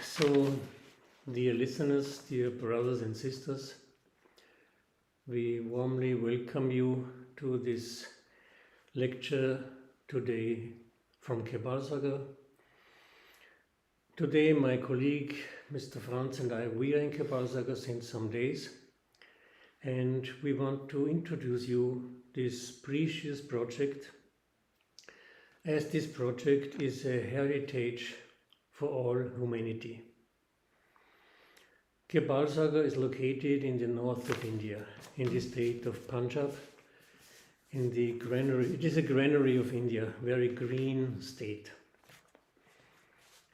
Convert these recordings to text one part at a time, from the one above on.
So, dear listeners, dear brothers and sisters, we warmly welcome you to this lecture today from Kirpal Sagar. Today, my colleague Mr. Franz and I, we are in Kirpal Sagar since some days, and we want to introduce you this precious project, as this project is a heritage for all humanity. Kirpal Sagar is located in the north of India, in the state of Punjab, in the granary. It is a granary of India, very green state.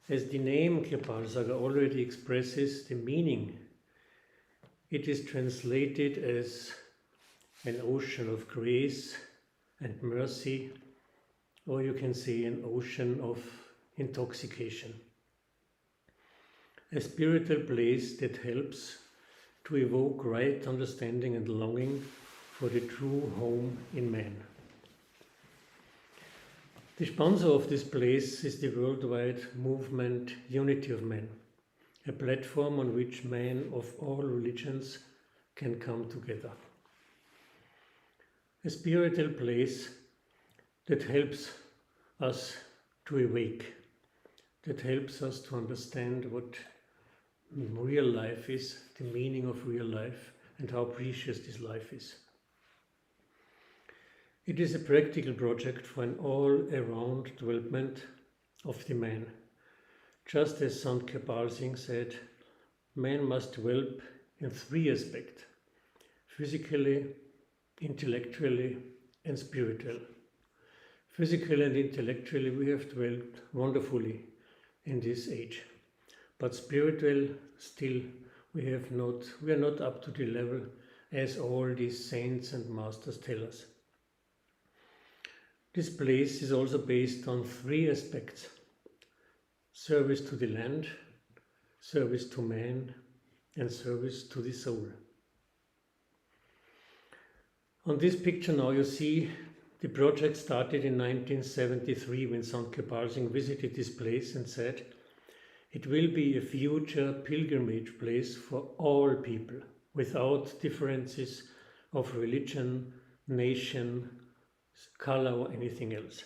As the name Kirpal Sagar already expresses the meaning, it is translated as an ocean of grace and mercy, or you can say an ocean of intoxication. A spiritual place that helps to evoke right understanding and longing for the true home in man. The sponsor of this place is the worldwide movement Unity of Man, a platform on which men of all religions can come together. A spiritual place that helps us to awake, that helps us to understand what real life is, the meaning of real life, and how precious this life is. It is a practical project for an all-around development of the man. Just as Sant Kirpal Singh said, man must develop in three aspects: physically, intellectually, and spiritual. Physically and intellectually we have developed wonderfully in this age. But spiritual, still, we are not up to the level as all these saints and masters tell us. This place is also based on three aspects: service to the land, service to man, and service to the soul. On this picture now you see the project started in 1973 when Sant Kirpal Singh visited this place and said, "It will be a future pilgrimage place for all people, without differences of religion, nation, color or anything else."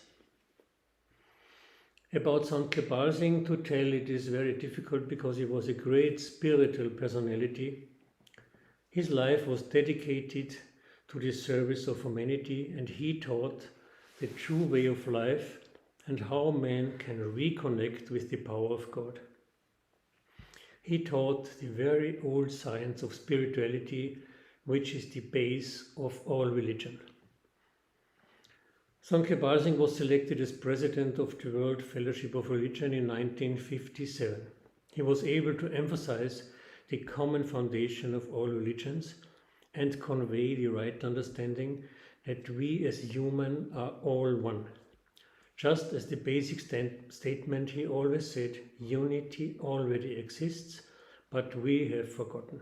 About Sant Kirpal Singh to tell it is very difficult because he was a great spiritual personality. His life was dedicated to the service of humanity, and he taught the true way of life and how man can reconnect with the power of God. He taught the very old science of spirituality, which is the base of all religion. Sant Kirpal Singh was selected as president of the World Fellowship of Religion in 1957. He was able to emphasize the common foundation of all religions and convey the right understanding that we as humans are all one. Just as the basic statement he always said, unity already exists, but we have forgotten.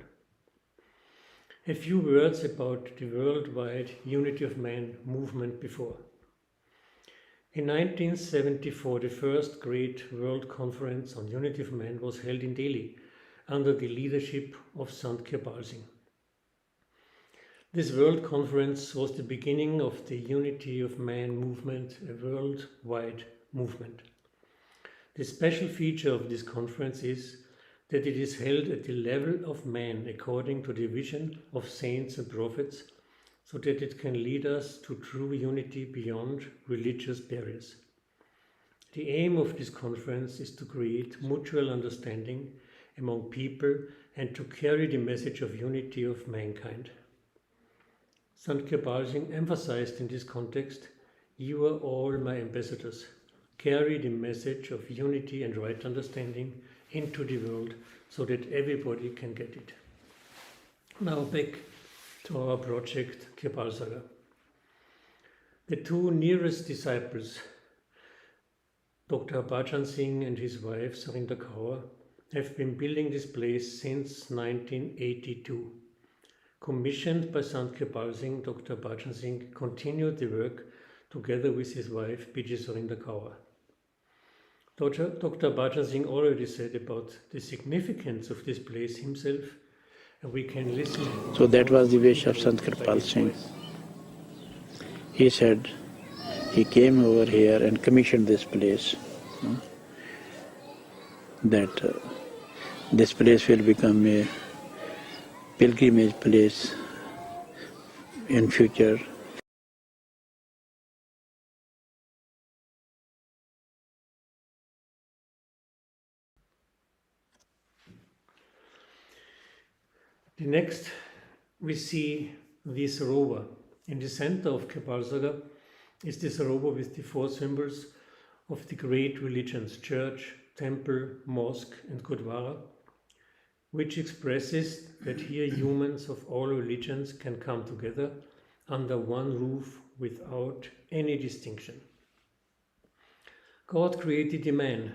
A few words about the worldwide Unity of Man movement before. In 1974, the first great world conference on Unity of Man was held in Delhi under the leadership of Sant Kirpal Singh. This world conference was the beginning of the Unity of Man movement, a worldwide movement. The special feature of this conference is that it is held at the level of man according to the vision of saints and prophets, so that it can lead us to true unity beyond religious barriers. The aim of this conference is to create mutual understanding among people and to carry the message of unity of mankind. Sant Kirpal Singh emphasized in this context, "You are all my ambassadors. Carry the message of unity and right understanding into the world so that everybody can get it." Now back to our project Kirpal Sagar. The two nearest disciples, Dr. Bhajan Singh and his wife Surinder Kaur, have been building this place since 1982. Commissioned by Sant Kirpal Singh, Dr. Bhajan Singh continued the work together with his wife, B.J. Surinder Kaur. Dr. Bhajan Singh already said about the significance of this place himself, and we can listen. So that was the wish of Sant Kirpal Singh. He said he came over here and commissioned this place, that this place will become a pilgrimage place in future. The next, we see the Sarovar. In the center of Kirpal Sagar is the Sarovar with the four symbols of the great religions, church, temple, mosque and Gurdwara, which expresses that here humans of all religions can come together under one roof without any distinction. God created the man,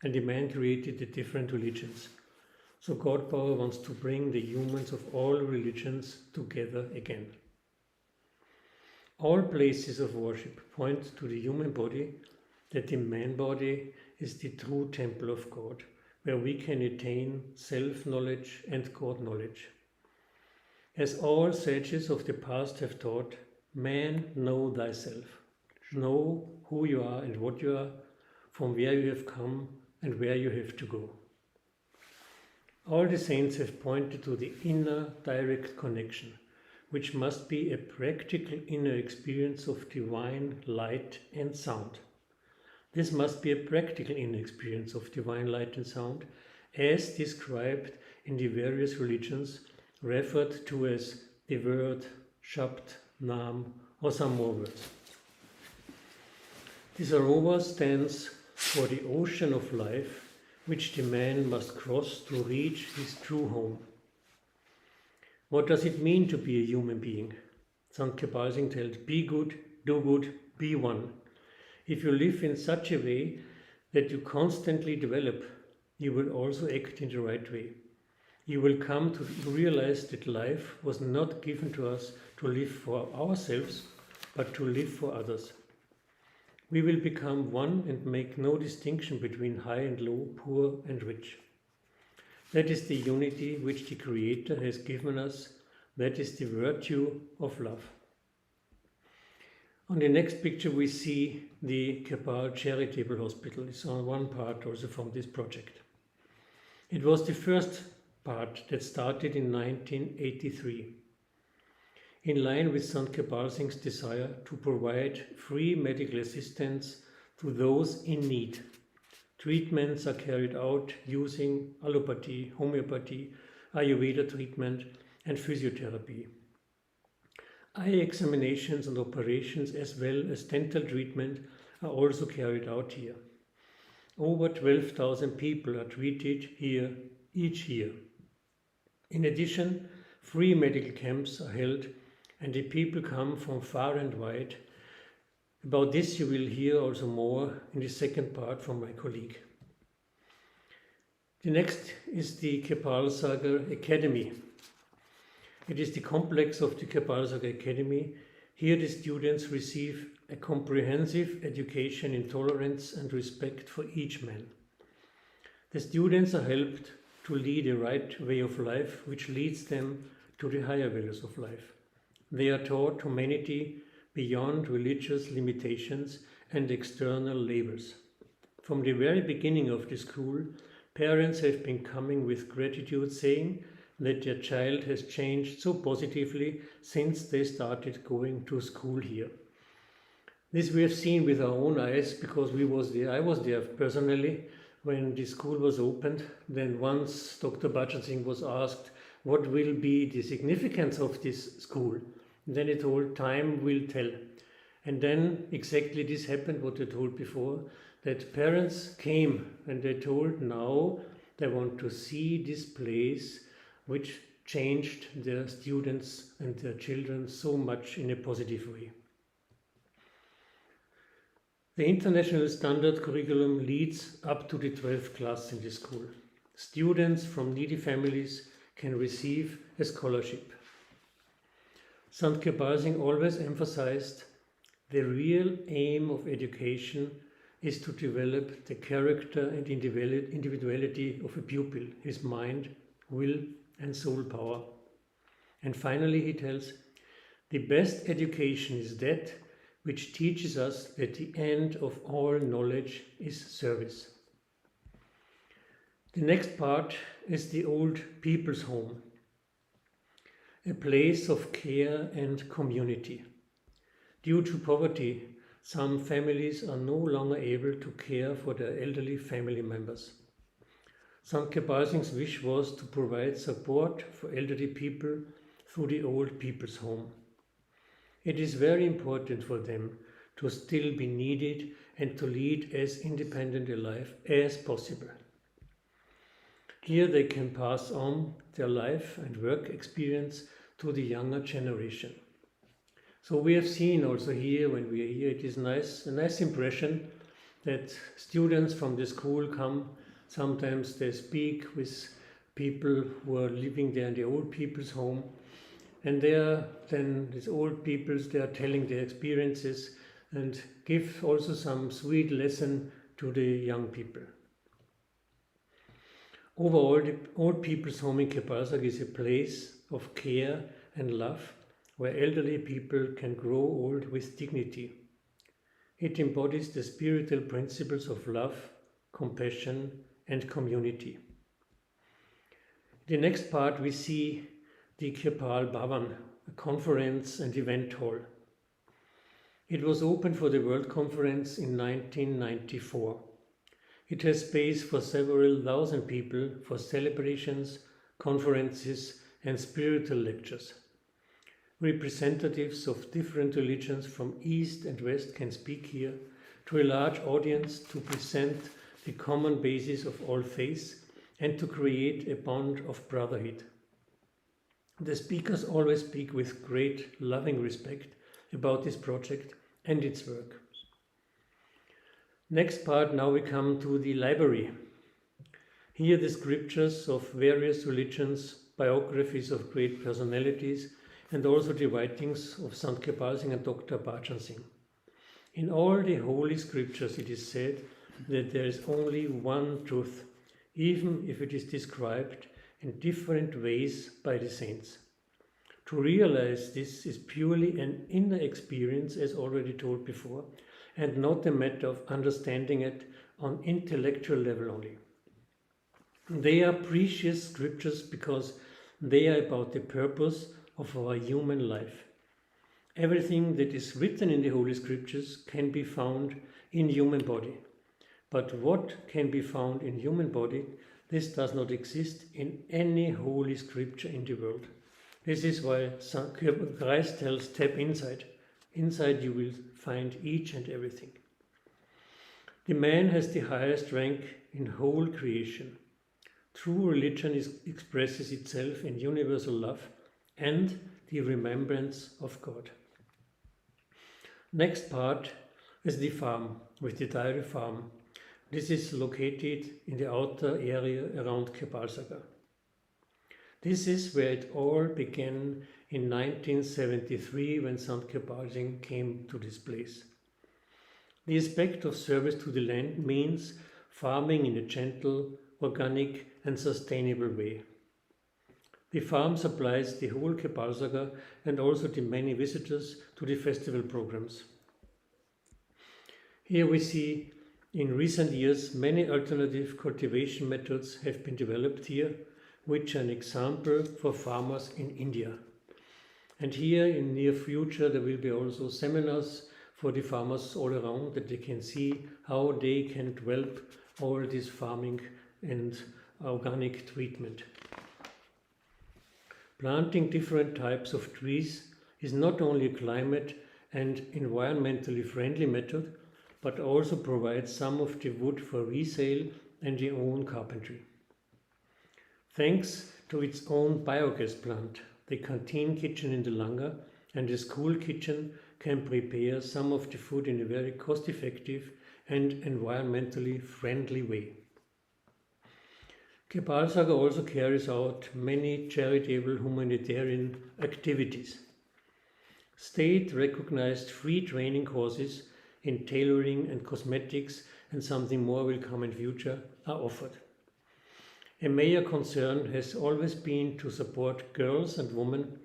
and the man created the different religions. So God power wants to bring the humans of all religions together again. All places of worship point to the human body, that the man body is the true temple of God, where we can attain self-knowledge and God-knowledge. As all sages of the past have taught, man, know thyself. Know who you are and what you are, from where you have come and where you have to go. All the saints have pointed to the inner direct connection, which must be a practical inner experience of divine light and sound. This must be a practical inner experience of divine light and sound, as described in the various religions, referred to as the word, Shabd, Naam, or some more words. The Sarovar stands for the ocean of life, which the man must cross to reach his true home. What does it mean to be a human being? Sant Kirpal Singh tells, be good, do good, be one. If you live in such a way that you constantly develop, you will also act in the right way. You will come to realize that life was not given to us to live for ourselves, but to live for others. We will become one and make no distinction between high and low, poor and rich. That is the unity which the Creator has given us. That is the virtue of love. On the next picture we see the Kirpal Charitable Hospital. It's on one part also from this project. It was the first part that started in 1983. In line with Sant Kirpal Singh's desire to provide free medical assistance to those in need. Treatments are carried out using allopathy, homeopathy, Ayurveda treatment and physiotherapy. Eye examinations and operations as well as dental treatment are also carried out here. Over 12,000 people are treated here each year. In addition, free medical camps are held and the people come from far and wide. About this you will hear also more in the second part from my colleague. The next is the Kirpal Sagar Academy. It is the complex of the Kirpal Sagar Academy. Here the students receive a comprehensive education in tolerance and respect for each man. The students are helped to lead a right way of life which leads them to the higher values of life. They are taught humanity beyond religious limitations and external labels. From the very beginning of the school, parents have been coming with gratitude, saying that their child has changed so positively since they started going to school here. This we have seen with our own eyes because I was there personally when the school was opened. Then once Dr. Bhajan Singh was asked what will be the significance of this school, then he told time will tell. And then exactly this happened what I told before, that parents came and they told now they want to see this place which changed their students and their children so much in a positive way. The international standard curriculum leads up to the 12th class in the school. Students from needy families can receive a scholarship. Sant Kirpal Singh always emphasized the real aim of education is to develop the character and individuality of a pupil, his mind, will and soul power. And finally he tells, the best education is that which teaches us that the end of all knowledge is service. The next part is the old people's home, a place of care and community. Due to poverty, some families are no longer able to care for their elderly family members. Sant Kirpal Singh's wish was to provide support for elderly people through the old people's home. It is very important for them to still be needed and to lead as independent a life as possible. Here they can pass on their life and work experience to the younger generation. So we have seen also here, when we are here, it is a nice impression that students from the school come. Sometimes they speak with people who are living there in the old people's home, and these old peoples, they are telling their experiences and give also some sweet lesson to the young people. Overall, the old people's home in Kirpal Sagar is a place of care and love, where elderly people can grow old with dignity. It embodies the spiritual principles of love, compassion, and community. In the next part we see the Kirpal Bhavan, a conference and event hall. It was opened for the World Conference in 1994. It has space for several thousand people for celebrations, conferences, and spiritual lectures. Representatives of different religions from East and West can speak here to a large audience to present the common basis of all faiths and to create a bond of brotherhood. The speakers always speak with great loving respect about this project and its work. Next part, now we come to the library. Here the scriptures of various religions, biographies of great personalities, and also the writings of Sant Kirpal Singh and Dr. Bhajan Singh. In all the holy scriptures it is said that there is only one truth, even if it is described in different ways by the saints. To realize this is purely an inner experience, as already told before, and not a matter of understanding it on intellectual level only. They are precious scriptures because they are about the purpose of our human life. Everything that is written in the Holy Scriptures can be found in human body. But what can be found in human body, this does not exist in any Holy Scripture in the world. This is why Christ tells, step inside. Inside you will find each and everything. The man has the highest rank in whole creation. True religion expresses itself in universal love and the remembrance of God. Next part is the farm, with the dairy farm. This is located in the outer area around Kirpal Sagar. This is where it all began in 1973 when Sant Kirpal Singh came to this place. The aspect of service to the land means farming in a gentle, organic and sustainable way. The farm supplies the whole Kirpal Sagar and also the many visitors to the festival programs. Here we see in recent years many alternative cultivation methods have been developed here, which are an example for farmers in India. And here in near future there will be also seminars for the farmers all around, that they can see how they can develop all this farming and organic treatment. Planting different types of trees is not only a climate and environmentally friendly method, but also provides some of the wood for resale and the own carpentry. Thanks to its own biogas plant, the canteen kitchen in the Langar and the school kitchen can prepare some of the food in a very cost-effective and environmentally friendly way. Kirpal Sagar also carries out many charitable humanitarian activities. State-recognized free training courses in tailoring and cosmetics, and something more will come in future, are offered. A major concern has always been to support girls and women,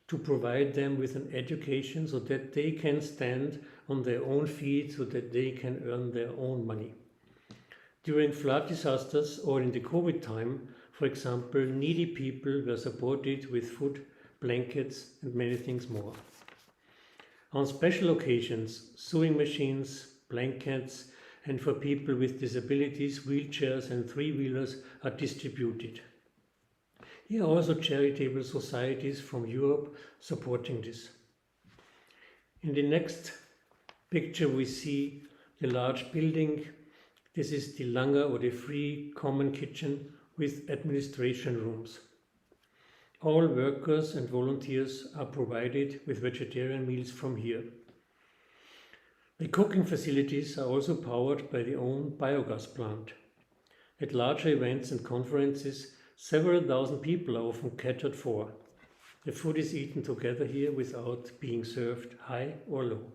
to provide them with an education so that they can stand on their own feet, so that they can earn their own money. During flood disasters or in the COVID time, for example, needy people were supported with food, blankets, and many things more. On special occasions, sewing machines, blankets, and for people with disabilities, wheelchairs and three-wheelers are distributed. Here are also charitable societies from Europe supporting this. In the next picture we see the large building. This is the Langer or the free common kitchen with administration rooms. All workers and volunteers are provided with vegetarian meals from here. The cooking facilities are also powered by the own biogas plant. At larger events and conferences, several thousand people are often catered for. The food is eaten together here without being served high or low.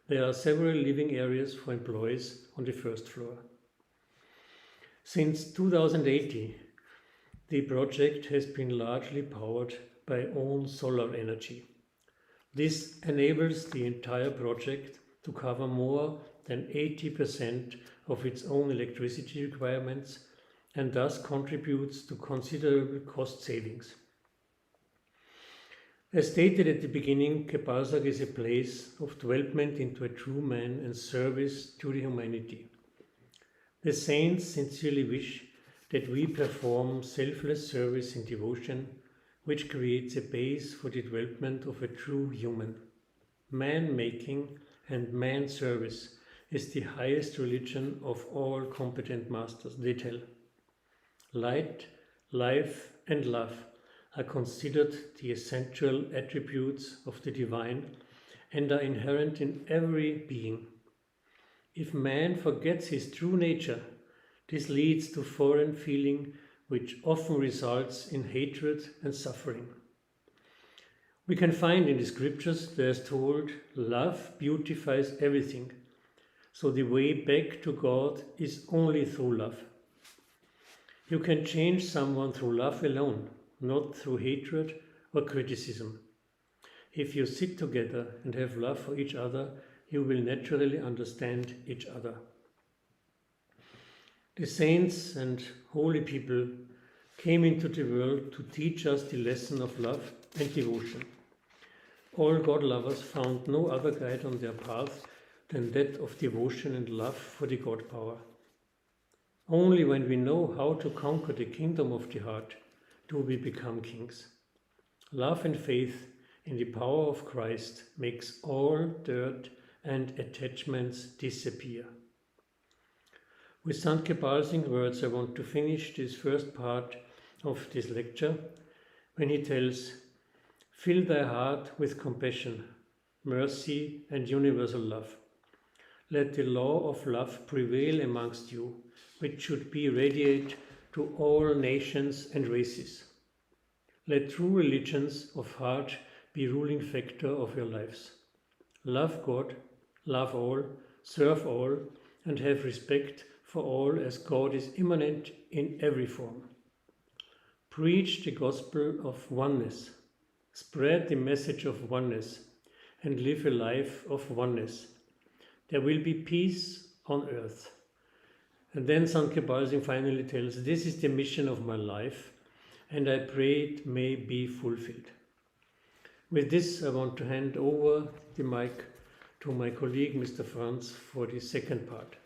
There are several living areas for employees on the first floor. Since 2018, the project has been largely powered by own solar energy. This enables the entire project to cover more than 80% of its own electricity requirements and thus contributes to considerable cost savings. As stated at the beginning, Kirpal Sagar is a place of development into a true man and service to the humanity. The saints sincerely wish that we perform selfless service in devotion, which creates a base for the development of a true human. Man-making and man-service is the highest religion of all competent masters, they tell. Light, life, and love are considered the essential attributes of the divine and are inherent in every being. If man forgets his true nature, this leads to foreign feeling, which often results in hatred and suffering. We can find in the scriptures there is told, love beautifies everything, so the way back to God is only through love. You can change someone through love alone, not through hatred or criticism. If you sit together and have love for each other, you will naturally understand each other. The saints and holy people came into the world to teach us the lesson of love and devotion. All God lovers found no other guide on their path than that of devotion and love for the God power. Only when we know how to conquer the kingdom of the heart do we become kings. Love and faith in the power of Christ makes all dirt and attachments disappear. With Sant Kirpal Singh's words, I want to finish this first part of this lecture when he tells, "Fill thy heart with compassion, mercy and universal love. Let the law of love prevail amongst you, which should be radiate to all nations and races. Let true religions of heart be ruling factor of your lives. Love God, love all, serve all, and have respect for all as God is immanent in every form. Preach the gospel of oneness, spread the message of oneness, and live a life of oneness. There will be peace on earth." And then Sant Kirpal Singh finally tells, "This is the mission of my life, and I pray it may be fulfilled." With this, I want to hand over the mic to my colleague, Mr. Franz, for the second part.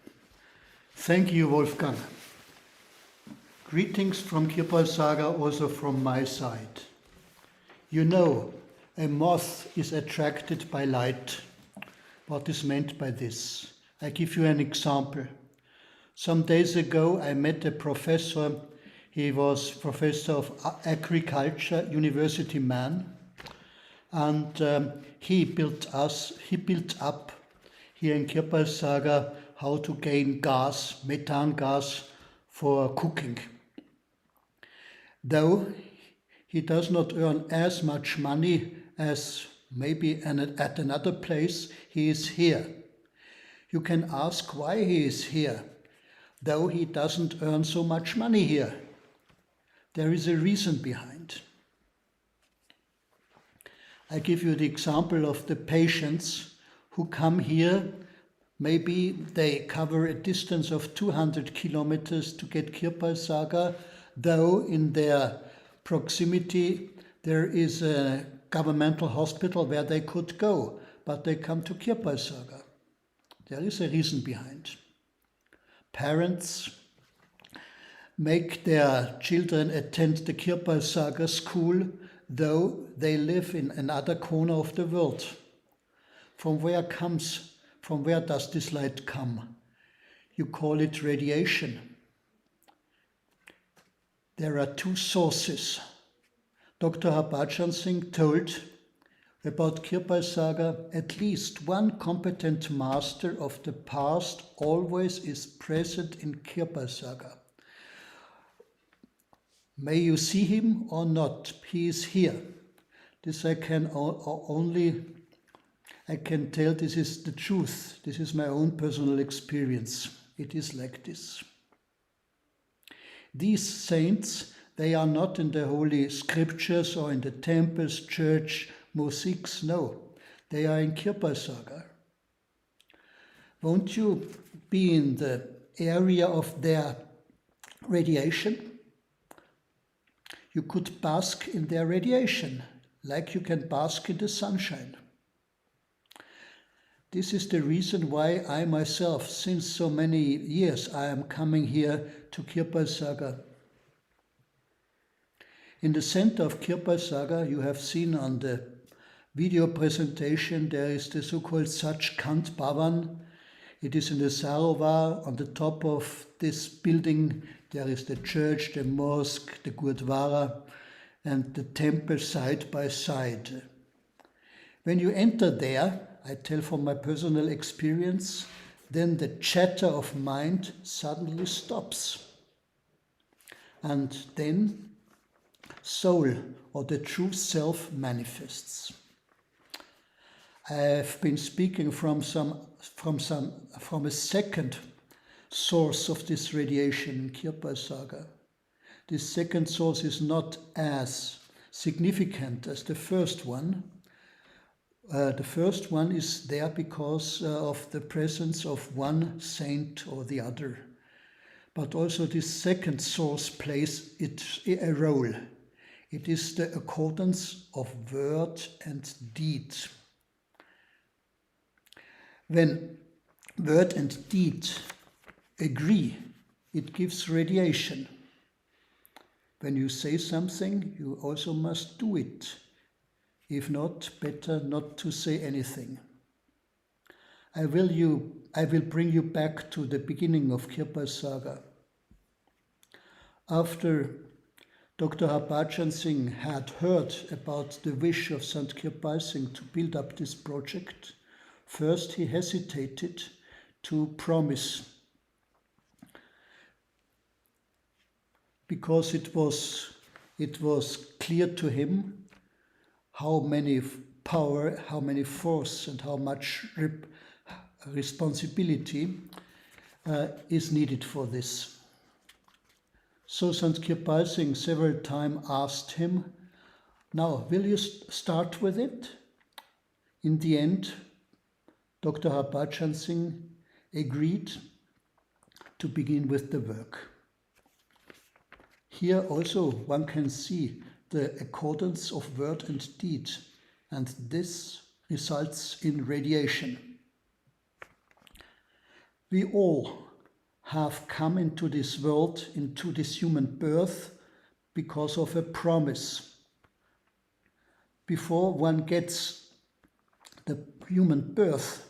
Thank you, Wolfgang. Greetings from Kirpal Sagar, also from my side. You know, a moth is attracted by light. What is meant by this? I give you an example. Some days ago, I met a professor. He was professor of agriculture, university man, and he built up here in Kirpal Sagar how to gain gas, methane gas for cooking. Though he does not earn as much money as maybe at another place, he is here. You can ask why he is here, though he doesn't earn so much money here. There is a reason behind. I give you the example of the patients who come here. Maybe they cover a distance of 200 kilometers to get Kirpal Sagar, though in their proximity there is a governmental hospital where they could go, but they come to Kirpal Sagar. There is a reason behind. Parents make their children attend the Kirpal Sagar school, though they live in another corner of the world. From where does this light come? You call it radiation. There are two sources. Dr. Harbhajan Singh told about Kirpal Sagar, at least one competent master of the past always is present in Kirpal Sagar. May you see him or not, he is here. This I can tell this is the truth. This is my own personal experience. It is like this. These saints, they are not in the holy scriptures or in the temples, church, mosques, no. They are in Kirpal Sagar. Won't you be in the area of their radiation? You could bask in their radiation, like you can bask in the sunshine. This is the reason why I myself, since so many years, I am coming here to Kirpal Sagar. In the center of Kirpal Sagar, you have seen on the video presentation, there is the so-called Sachkhand Bhavan. It is in the Sarovar. On the top of this building, there is the church, the mosque, the Gurdwara, and the temple side by side. When you enter there, I tell from my personal experience, then the chatter of mind suddenly stops. And then soul, or the true self, manifests. I have been speaking from a second source of this radiation in Kirpal Sagar. This second source is not as significant as the first one. The first one is there because of the presence of one saint or the other. But also this second source plays a role. It is the accordance of word and deed. When word and deed agree, it gives radiation. When you say something, you also must do it. If not, better not to say anything. I will bring you back to the beginning of Kirpal Sagar. After Dr. Harbhajan Singh had heard about the wish of Sant Kirpal Singh to build up this project, first he hesitated to promise, because it was clear to him how many power, how many force, and how much responsibility is needed for this. So Sant Kirpal Singh several times asked him, now, will you start with it? In the end, Dr. Harbhajan Singh agreed to begin with the work. Here also one can see the accordance of word and deed, and this results in radiation. We all have come into this world, into this human birth, because of a promise. Before one gets the human birth,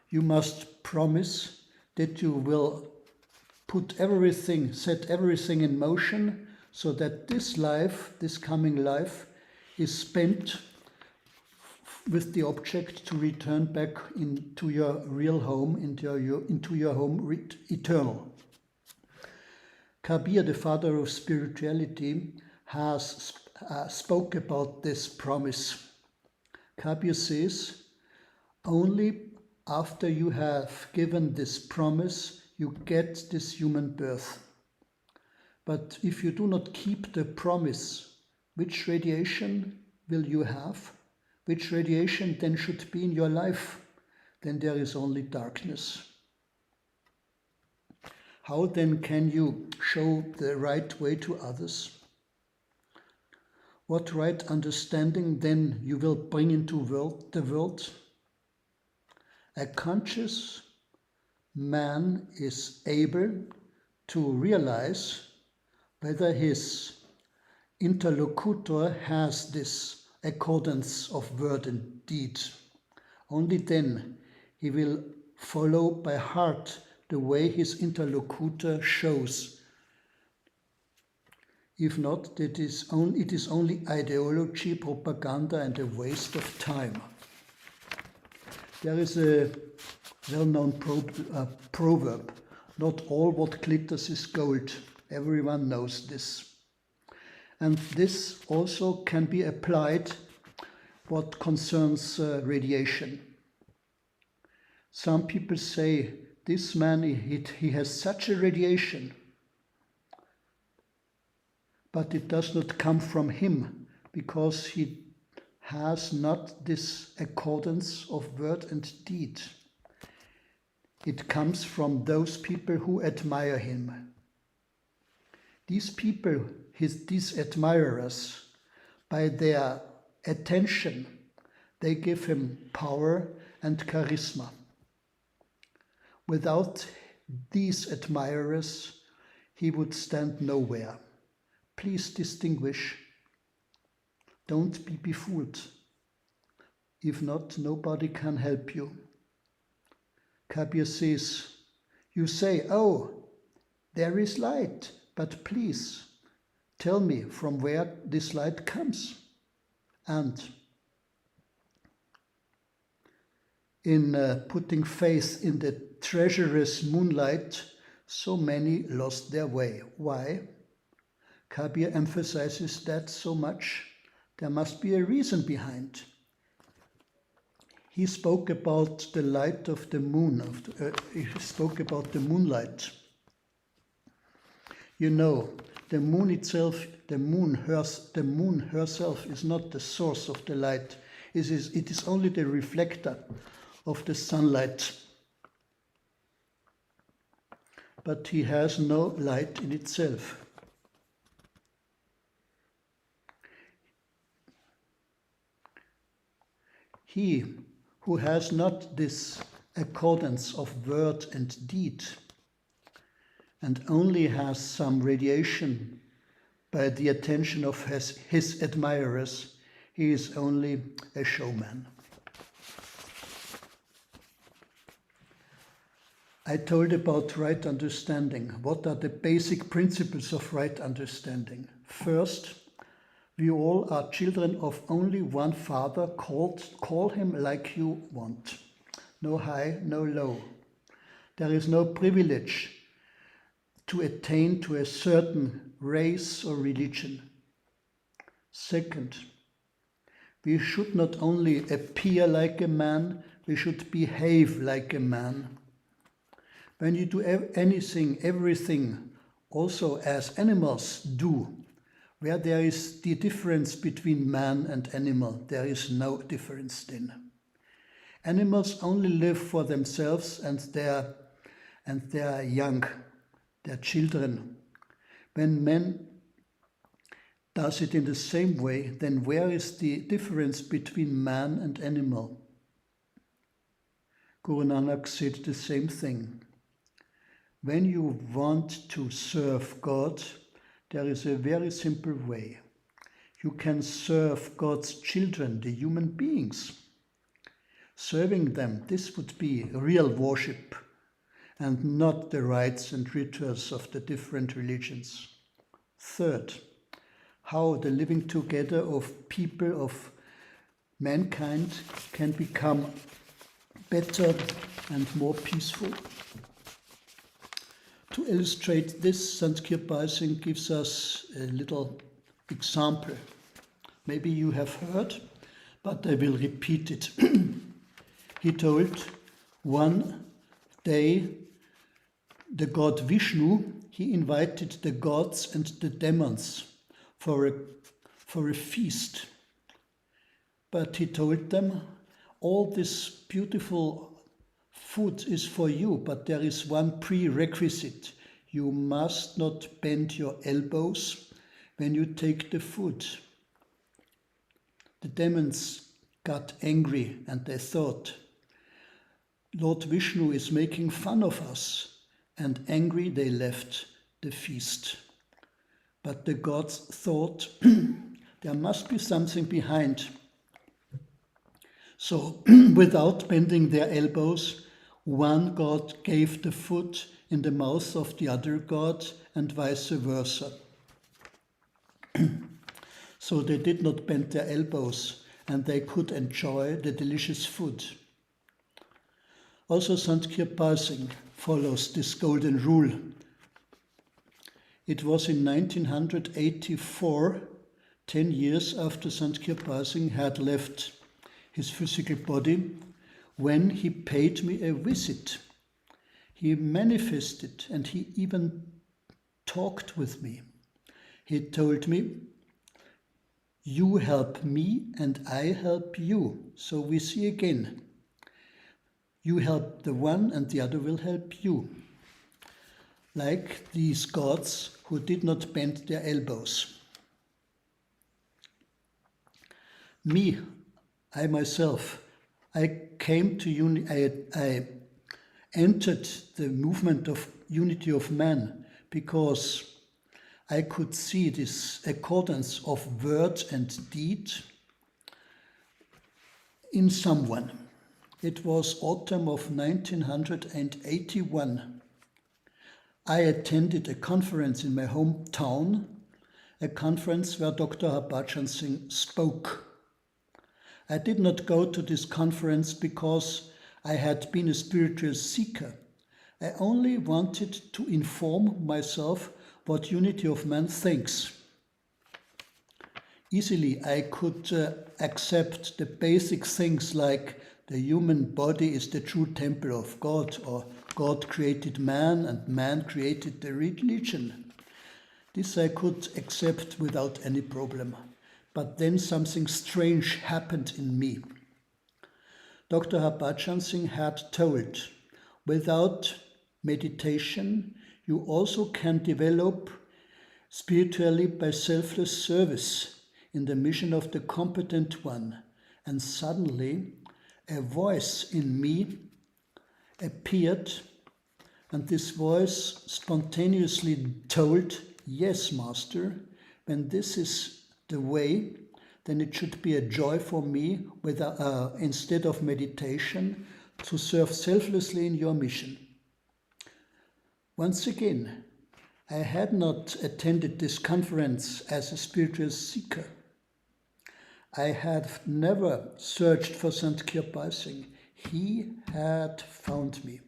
you must promise that you will set everything in motion, so that this life, this coming life, is spent with the object to return back into your real home, into your home eternal. Kabir, the father of spirituality, has spoke about this promise. Kabir says, only after you have given this promise, you get this human birth. But if you do not keep the promise, which radiation will you have? Which radiation then should be in your life? Then there is only darkness. How then can you show the right way to others? What right understanding then you will bring into the world? A conscious man is able to realize whether his interlocutor has this accordance of word and deed. Only then he will follow by heart the way his interlocutor shows. If not, it is only ideology, propaganda, and a waste of time. There is a well-known proverb, not all what glitters is gold. Everyone knows this. And this also can be applied what concerns radiation. Some people say, this man, he has such a radiation, but it does not come from him, because he has not this accordance of word and deed. It comes from those people who admire him. These people, these admirers, by their attention, they give him power and charisma. Without these admirers, he would stand nowhere. Please distinguish. Don't be befooled. If not, nobody can help you. Kabir says, you say, oh, there is light, but please tell me from where this light comes. And in putting faith in the treacherous moonlight, so many lost their way. Why? Kabir emphasizes that so much. There must be a reason behind. He spoke about the light of the moon. He spoke about the moonlight. You know, the moon itself, the moon herself is not the source of the light. It is only the reflector of the sunlight. But he has no light in itself. He who has not this accordance of word and deed, and only has some radiation by the attention of his admirers, he is only a showman. I told about right understanding. What are the basic principles of right understanding? First, we all are children of only one Father. Call him like you want. No high, no low. There is no privilege to attain to a certain race or religion. Second, we should not only appear like a man, we should behave like a man. When you do everything, also as animals do, where there is the difference between man and animal, there is no difference then. Animals only live for themselves and their young, their children. When man does it in the same way, then where is the difference between man and animal? Guru Nanak said the same thing. When you want to serve God, there is a very simple way. You can serve God's children, the human beings. Serving them, this would be real worship and not the rites and rituals of the different religions. Third, how the living together of people, of mankind, can become better and more peaceful. To illustrate this, Sant Kirpal Sagar gives us a little example. Maybe you have heard, but I will repeat it. He told, One day, the god Vishnu, he invited the gods and the demons for a feast. But he told them, all this beautiful food is for you, but there is one prerequisite. You must not bend your elbows when you take the food. The demons got angry and they thought, Lord Vishnu is making fun of us, and angry they left the feast. But the gods thought there must be something behind. So, without bending their elbows, one god gave the food in the mouth of the other god and vice versa. So they did not bend their elbows and they could enjoy the delicious food. Also, Sant Kirpal Sagar follows this golden rule. It was in 1984, 10 years after Sant Kirpal Sagar had left his physical body, when he paid me a visit. He manifested and he even talked with me. He told me, you help me and I help you. So we see again. You help the one and the other will help you. Like these gods who did not bend their elbows. Me, I myself, I came to I entered the movement of unity of man because I could see this accordance of word and deed in someone. It was autumn of 1981. I attended a conference in my hometown, a conference where Dr. Harbhajan Singh spoke. I did not go to this conference because I had been a spiritual seeker. I only wanted to inform myself what unity of man thinks. Easily I could accept the basic things like the human body is the true temple of God, or God created man and man created the religion. This I could accept without any problem. But then something strange happened in me. Dr. Harbhajan Singh had told, without meditation, you also can develop spiritually by selfless service in the mission of the competent one. And suddenly, a voice in me appeared, and this voice spontaneously told, yes, Master, when this is the way, then it should be a joy for me, instead of meditation, to serve selflessly in your mission. Once again, I had not attended this conference as a spiritual seeker. I had never searched for Sant Kirpal Singh. He had found me.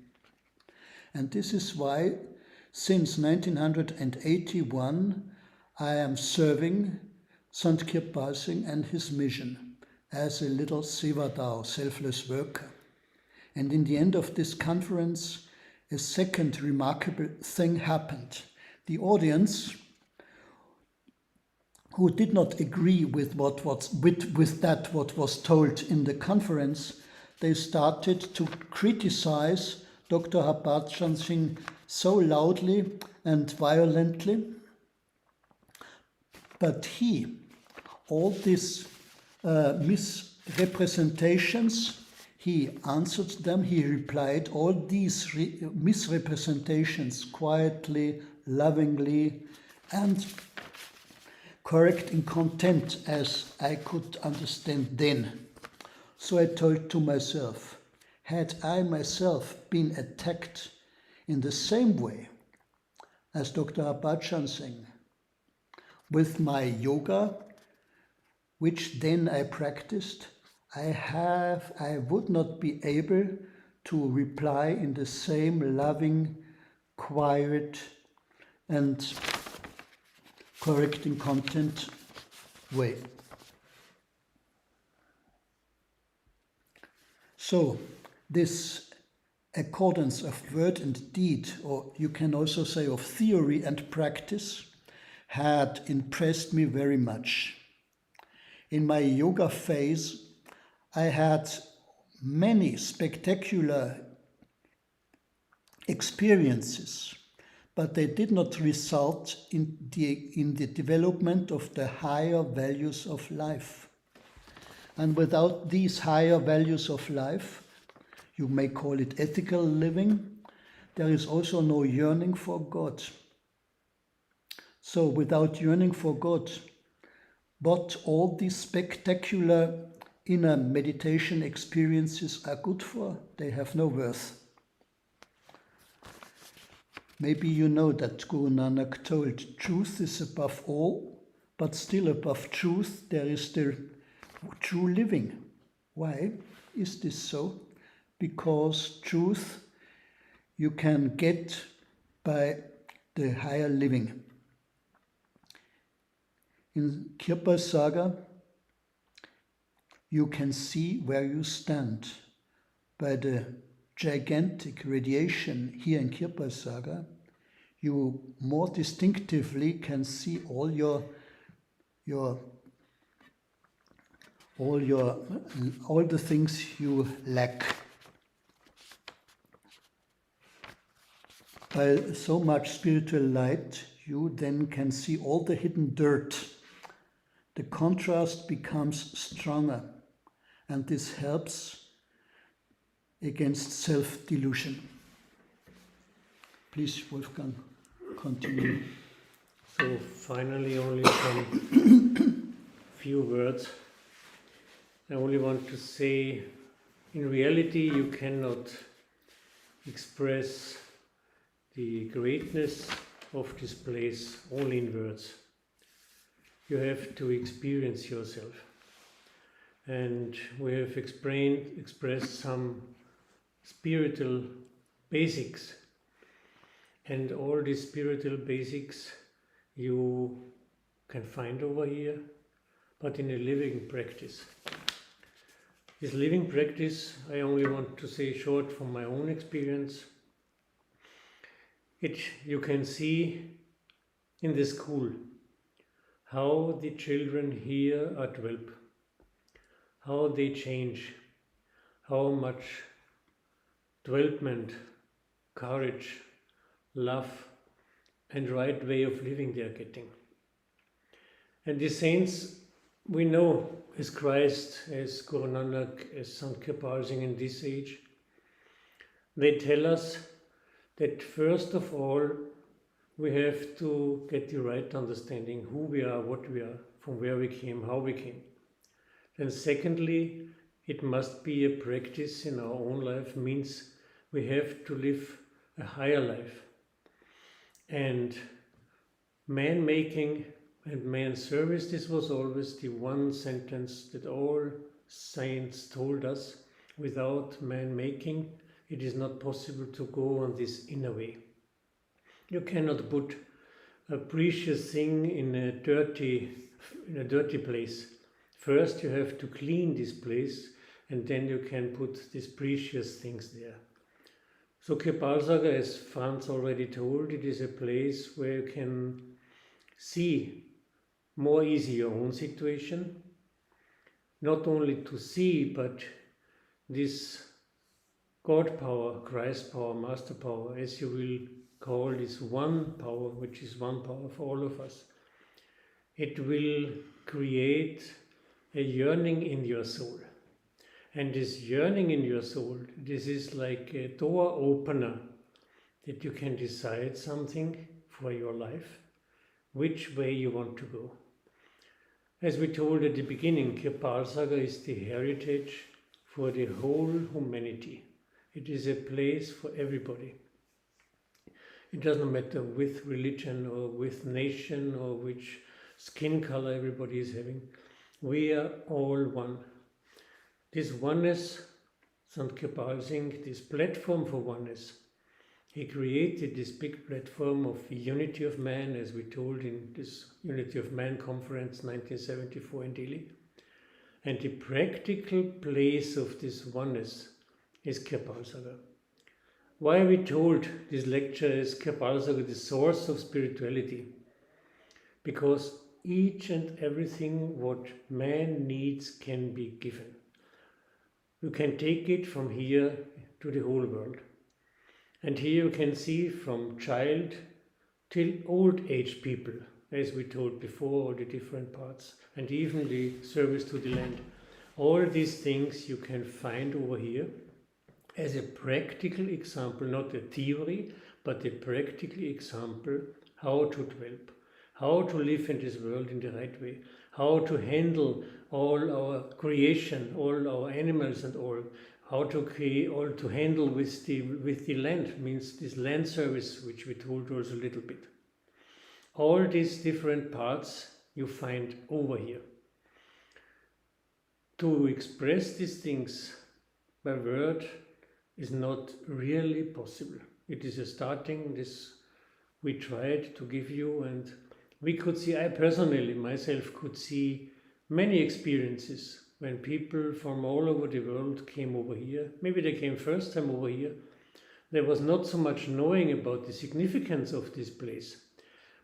And this is why, since 1981, I am serving Sant Kirpal Singh and his mission as a little Sevadao, selfless worker. And in the end of this conference, a second remarkable thing happened. The audience, who did not agree with what was told in the conference, they started to criticize Dr. Harbhajan Singh so loudly and violently. But all these misrepresentations, he answered them, he replied all these misrepresentations quietly, lovingly, and correct in content as I could understand then. So I told to myself, had I myself been attacked in the same way as Dr. Harbhajan Singh, with my yoga, which then I practiced, I would not be able to reply in the same loving, quiet, and correcting content way. So, this accordance of word and deed, or you can also say of theory and practice, had impressed me very much. In my yoga phase, I had many spectacular experiences, but they did not result in the development of the higher values of life. And without these higher values of life, you may call it ethical living, there is also no yearning for God. So without yearning for God, what all these spectacular inner meditation experiences are good for, they have no worth. Maybe you know that Guru Nanak told, truth is above all, but still above truth there is still true living. Why is this so? Because truth you can get by the higher living. In Kirpal Sagar, you can see where you stand. By the gigantic radiation here in Kirpal Sagar, you more distinctively can see all the things you lack. By so much spiritual light, you then can see all the hidden dirt. The contrast becomes stronger, and this helps against self-delusion. Please, Wolfgang, continue. So finally, only some few words. I only want to say, in reality, you cannot express the greatness of this place only in words. You have to experience yourself. And we have expressed some spiritual basics. And all these spiritual basics you can find over here, but in a living practice. This living practice, I only want to say short from my own experience. You can see in the school how the children here are developed, how they change, how much development, courage, love and right way of living they are getting. And the saints we know as Christ, as Guru Nanak, as Sant Kirpal Singh in this age, they tell us that first of all we have to get the right understanding who we are, what we are, from where we came, how we came. Then secondly, it must be a practice in our own life, means we have to live a higher life. And man-making and man-service, this was always the one sentence that all saints told us. Without man-making, it is not possible to go on this inner way. You cannot put a precious thing in a dirty place. First you have to clean this place, and then you can put these precious things there. So Kirpal Sagar, as Franz already told, it is a place where you can see more easy your own situation. Not only to see, but this God power, Christ power, Master power, as you will call this one power, which is one power for all of us. It will create a yearning in your soul. And this yearning in your soul, this is like a door opener that you can decide something for your life, which way you want to go. As we told at the beginning, Kirpal Sagar is the heritage for the whole humanity. It is a place for everybody. It doesn't matter with religion or with nation or which skin color everybody is having. We are all one. This oneness, Sant Kirpal Singh, this platform for oneness, he created this big platform of unity of man, as we told in this Unity of Man conference 1974 in Delhi. And the practical place of this oneness is Kirpal Sagar. Why we told this lecture as Kirpal Sagar, the source of spirituality? Because each and everything what man needs can be given. You can take it from here to the whole world. And here you can see from child till old age people, as we told before, all the different parts, and even the service to the land. All these things you can find over here as a practical example, not a theory, but a practical example how to develop, how to live in this world in the right way, how to handle all our creation, all our animals and all, how to create, all to handle with the land, means this land service, which we told also a little bit. All these different parts you find over here. To express these things by word is not really possible. It is a starting, this we tried to give you, and we could see, I personally, myself, could see many experiences when people from all over the world came over here. Maybe they came first time over here. There was not so much knowing about the significance of this place,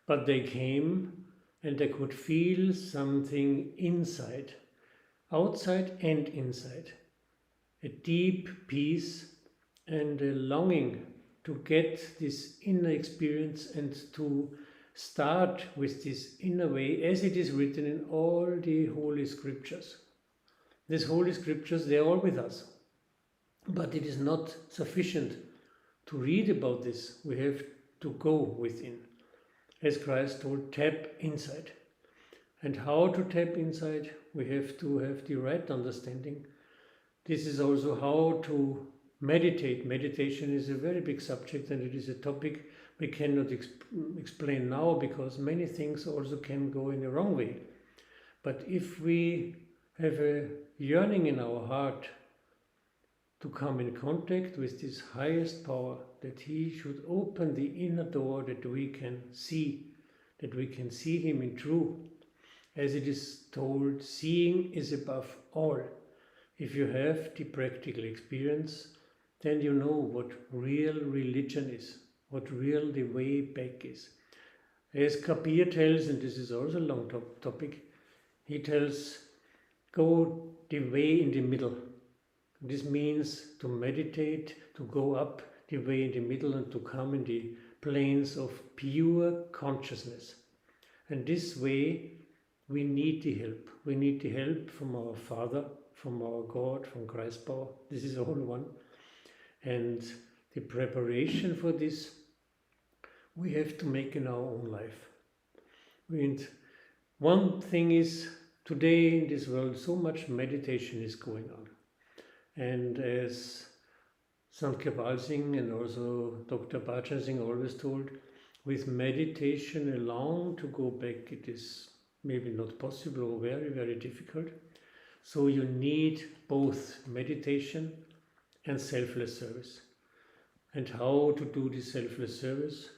but they came and they could feel something inside, outside and inside. A deep peace and a longing to get this inner experience and to start with this inner way as it is written in all the Holy Scriptures. These Holy Scriptures, they are all with us. But it is not sufficient to read about this. We have to go within. As Christ told, tap inside. And how to tap inside? We have to have the right understanding. This is also how to meditate. Meditation is a very big subject, and it is a topic we cannot explain now, because many things also can go in the wrong way. But if we have a yearning in our heart to come in contact with this highest power, that He should open the inner door that we can see Him in true. As it is told, seeing is above all. If you have the practical experience, then you know what real religion is, what real the way back is. As Kabir tells, and this is also a long topic, he tells, go the way in the middle. This means to meditate, to go up the way in the middle and to come in the planes of pure consciousness. And this way we need the help. We need the help from our Father, from our God, from Christ's power. This is all one. And the preparation for this we have to make in our own life. And one thing is, today in this world so much meditation is going on. And as Sant Kirpal Singh and also Dr. Bhajan Singh always told, with meditation alone to go back, it is maybe not possible or very, very difficult. So you need both meditation and selfless service. And how to do this selfless service?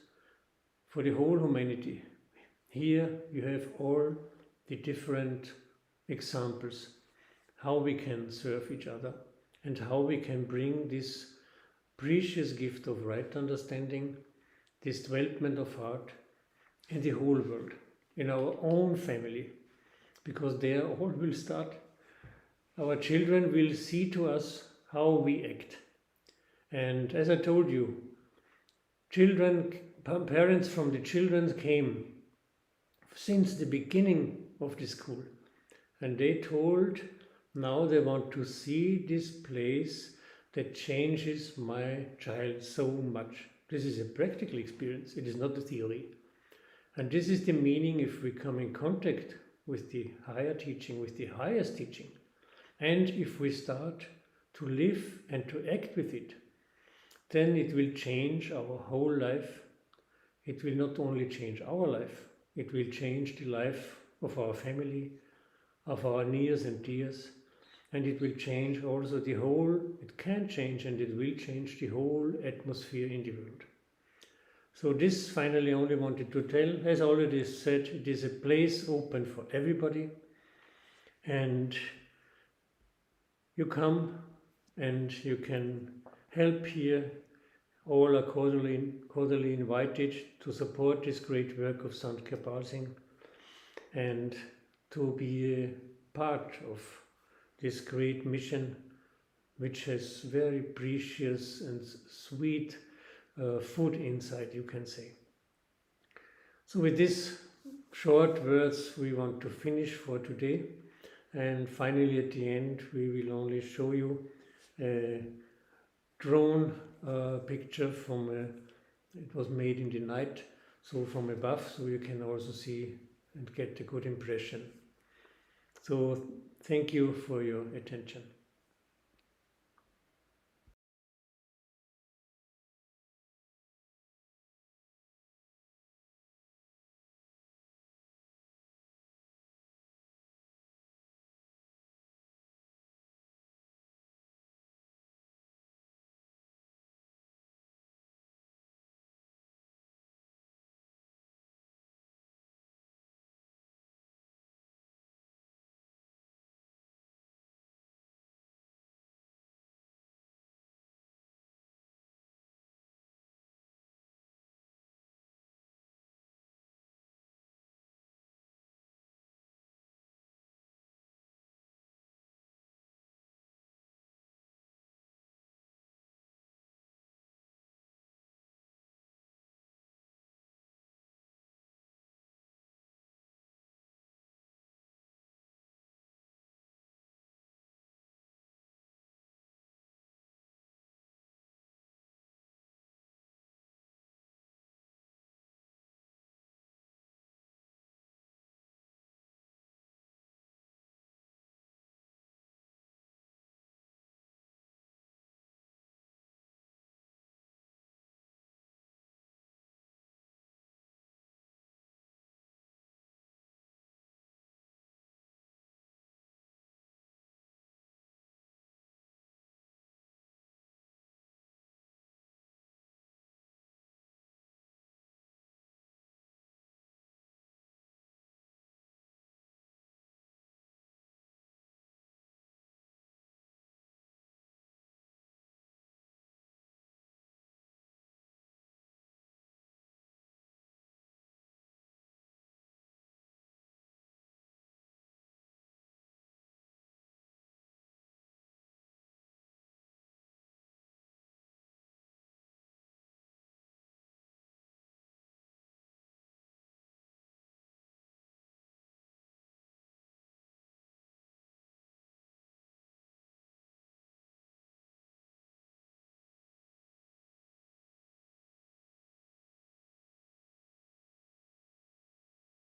For the whole humanity. Here you have all the different examples, how we can serve each other and how we can bring this precious gift of right understanding, this development of heart in the whole world, in our own family, because there all will start. Our children will see to us how we act. And as I told you, parents from the children came since the beginning of the school, and they told now they want to see this place that changes my child so much. This is a practical experience, it is not a theory. And this is the meaning if we come in contact with the higher teaching, with the highest teaching, and if we start to live and to act with it, then it will change our whole life. It will not only change our life, it will change the life of our family, of our nears and dears, and it will change also the whole, it can change and it will change the whole atmosphere in the world. So this finally only wanted to tell, as already said, it is a place open for everybody, and you come and you can help here All are cordially invited to support this great work of Sant Kirpal Singh and to be a part of this great mission, which has very precious and sweet food inside, you can say. So with these short words we want to finish for today, and finally at the end we will only show you a drone picture from it was made in the night, so from above, so you can also see and get a good impression. So thank you for your attention.